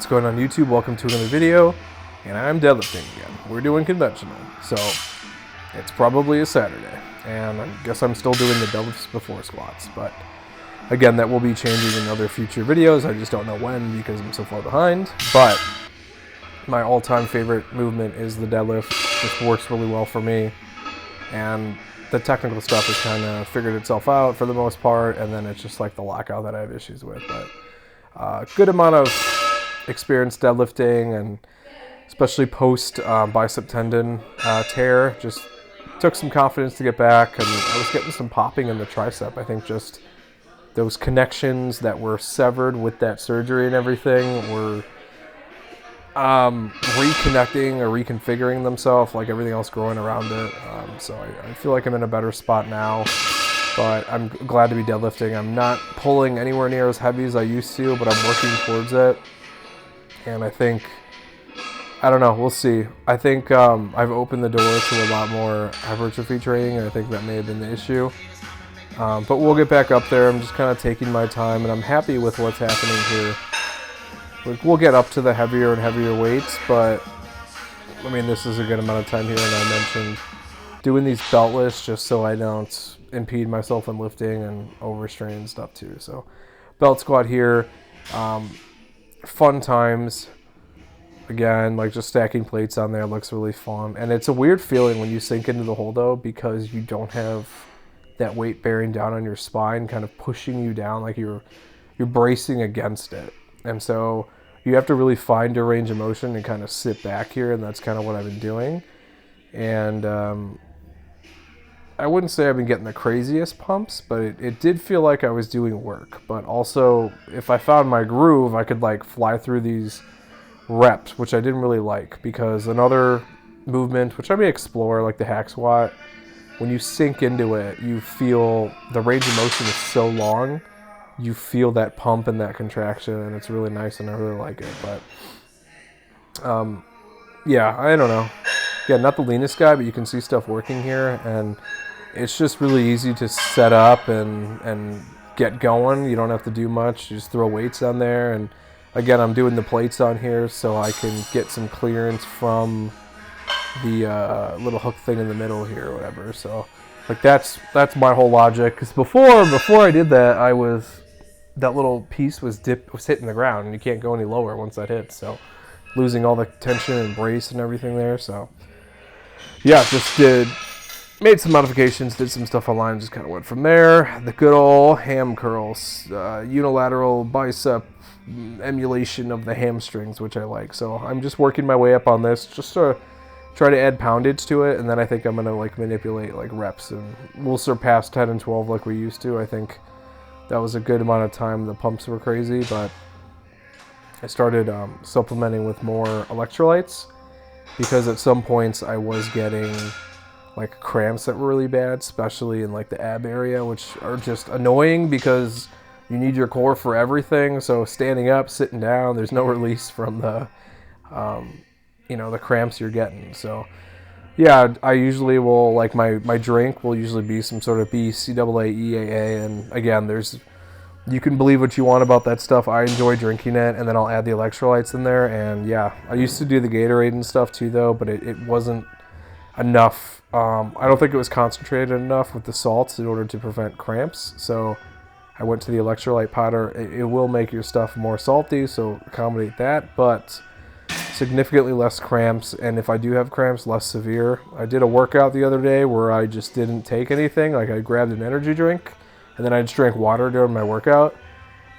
going on YouTube? Welcome to another video, and I'm deadlifting again. We're doing conventional, so it's probably a Saturday, and I guess I'm still doing the deadlifts before squats, but again, that will be changing in other future videos. I just don't know when because I'm so far behind, but my all-time favorite movement is the deadlift. It just works really well for me, and the technical stuff has kind of figured itself out for the most part, and then it's just like the lockout that I have issues with. But good amount of experience deadlifting, and especially post bicep tendon tear, just took some confidence to get back, and I was getting some popping in the tricep. I think just those connections that were severed with that surgery and everything were reconnecting or reconfiguring themselves, like everything else growing around it. So I feel like I'm in a better spot now, but I'm glad to be deadlifting. I'm not pulling anywhere near as heavy as I used to, but I'm working towards it. And I think, I don't know, we'll see. I think I've opened the door to a lot more hypertrophy training, and I think that may have been the issue. But we'll get back up there. I'm just kind of taking my time, and I'm happy with what's happening here. We'll get up to the heavier and heavier weights, but I mean, this is a good amount of time here, and I mentioned doing these beltless just so I don't impede myself in lifting and overstrain and stuff too. So belt squat here, fun times. Again, like just stacking plates on there looks really fun, and it's a weird feeling when you sink into the holdo because you don't have that weight bearing down on your spine, kind of pushing you down like you're bracing against it. And so you have to really find your range of motion and kind of sit back here, and that's kind of what I've been doing. And I wouldn't say I've been getting the craziest pumps, but it did feel like I was doing work. But also, if I found my groove, I could like fly through these reps, which I didn't really like, because another movement, which I may explore, like the hack squat, when you sink into it, you feel the range of motion is so long. You feel that pump and that contraction, and it's really nice, and I really like it. But yeah, I don't know. Yeah, not the leanest guy, but you can see stuff working here, and it's just really easy to set up and get going. You don't have to do much. You just throw weights on there, and again, I'm doing the plates on here so I can get some clearance from the little hook thing in the middle here or whatever. So like that's my whole logic. Because before I did that, that little piece was hitting the ground, and you can't go any lower once that hits. So losing all the tension and brace and everything there. So yeah, made some modifications, did some stuff online, just kind of went from there. The good old ham curls, unilateral bicep emulation of the hamstrings, which I like. So I'm just working my way up on this, just to try to add poundage to it, and then I think I'm gonna like manipulate like reps, and we'll surpass 10 and 12 like we used to. I think that was a good amount of time. The pumps were crazy, but I started supplementing with more electrolytes, because at some points I was getting like cramps that were really bad, especially in like the ab area, which are just annoying because you need your core for everything. So standing up, sitting down, there's no release from the the cramps you're getting. So yeah, I usually will, like my drink will usually be some sort of BCAA, EAA, and again, you can believe what you want about that stuff. I enjoy drinking it, and then I'll add the electrolytes in there, and yeah, I used to do the Gatorade and stuff too though, but it wasn't enough. I don't think it was concentrated enough with the salts in order to prevent cramps, so I went to the electrolyte powder. It will make your stuff more salty, so accommodate that, but significantly less cramps, and if I do have cramps, less severe. I did a workout the other day where I just didn't take anything. Like I grabbed an energy drink, and then I just drank water during my workout,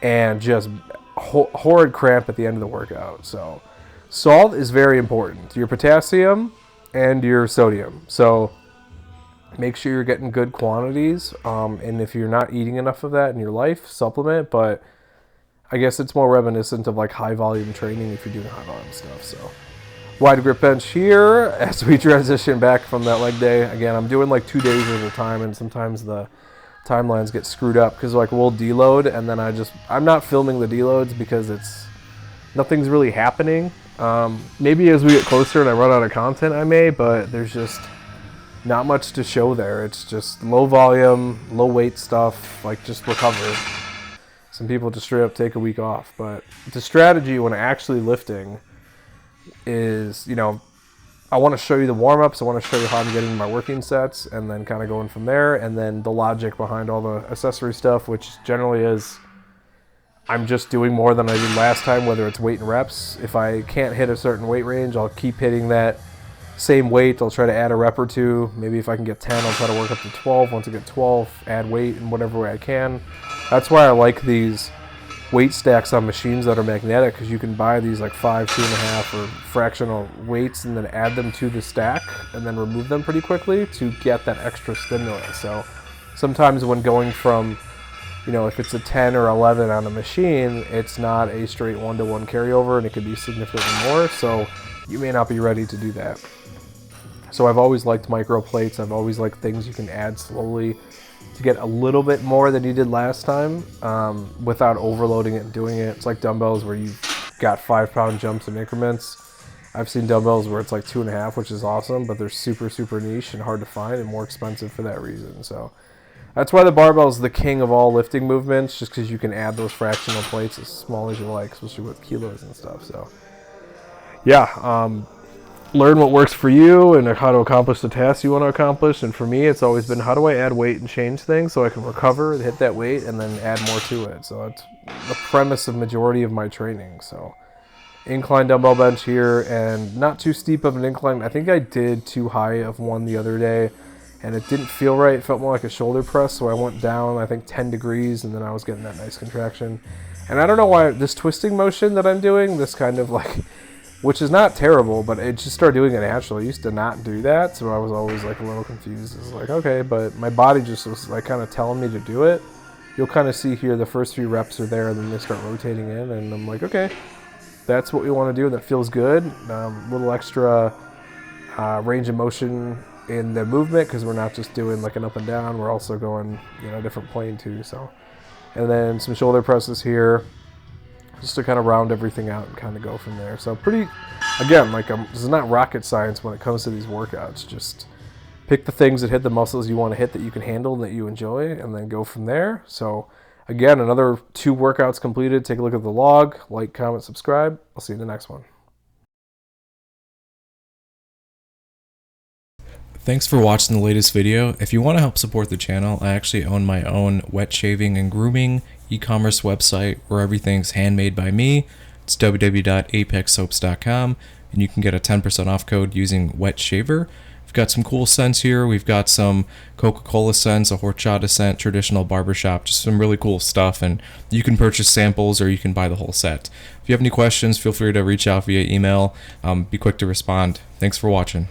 and just horrid cramp at the end of the workout. So salt is very important. Your potassium and your sodium. So make sure you're getting good quantities, and if you're not eating enough of that in your life, supplement. But I guess it's more reminiscent of like high volume training if you're doing high volume stuff. So wide grip bench here as we transition back from that leg day. Again, I'm doing like 2 days at a time, and sometimes the timelines get screwed up because like we'll deload, and then I'm not filming the deloads because nothing's really happening. Maybe as we get closer and I run out of content, I may, but there's just not much to show there. It's just low volume, low weight stuff, like just recover. Some people just straight up take a week off. But the strategy when actually lifting is, you know, I want to show you the warm-ups. I want to show you how I'm getting my working sets, and then kind of going from there. And then the logic behind all the accessory stuff, which generally is I'm just doing more than I did last time, whether it's weight and reps. If I can't hit a certain weight range, I'll keep hitting that same weight. I'll try to add a rep or two. Maybe if I can get 10, I'll try to work up to 12. Once I get 12, add weight in whatever way I can. That's why I like these weight stacks on machines that are magnetic, because you can buy these like 5, 2.5, or fractional weights and then add them to the stack and then remove them pretty quickly to get that extra stimulus. So sometimes when going from, you know, if it's a 10 or 11 on a machine, it's not a straight 1-to-1 carryover, and it could be significantly more. So you may not be ready to do that. So I've always liked micro plates. I've always liked things you can add slowly to get a little bit more than you did last time, without overloading it and doing it. It's like dumbbells where you've got 5-pound jumps in increments. I've seen dumbbells where it's like 2.5, which is awesome, but they're super, super niche and hard to find and more expensive for that reason. So that's why the barbell is the king of all lifting movements, just because you can add those fractional plates as small as you like, especially with kilos and stuff. So yeah, learn what works for you and how to accomplish the tasks you want to accomplish. And for me, it's always been, how do I add weight and change things so I can recover, hit that weight, and then add more to it. So that's the premise of majority of my training. So incline dumbbell bench here, and not too steep of an incline. I think I did too high of one the other day, and it didn't feel right. It felt more like a shoulder press, so I went down, I think, 10 degrees, and then I was getting that nice contraction. And I don't know why this twisting motion that I'm doing, this kind of like, which is not terrible, but it just started doing it naturally. I used to not do that, so I was always like a little confused. It's like, okay, but my body just was like kind of telling me to do it. You'll kind of see here the first few reps are there, and then they start rotating in, and I'm like, okay, that's what we want to do. That feels good. Little extra range of motion in the movement, because we're not just doing like an up and down. We're also going, you know, a different plane too. So, and then some shoulder presses here, just to kind of round everything out and kind of go from there. So pretty, again, like this is not rocket science when it comes to these workouts. Just pick the things that hit the muscles you want to hit, that you can handle and that you enjoy, and then go from there. So again, another 2 workouts completed. Take a look at the log, like, comment, subscribe. I'll see you in the next one. Thanks for watching the latest video. If you want to help support the channel, I actually own my own wet shaving and grooming e-commerce website where everything's handmade by me. It's www.apexsoaps.com, and you can get a 10% off code using wet shaver. We've got some cool scents here. We've got some Coca-Cola scents, a horchata scent, traditional barbershop, just some really cool stuff. And you can purchase samples or you can buy the whole set. If you have any questions, feel free to reach out via email. Be quick to respond. Thanks for watching.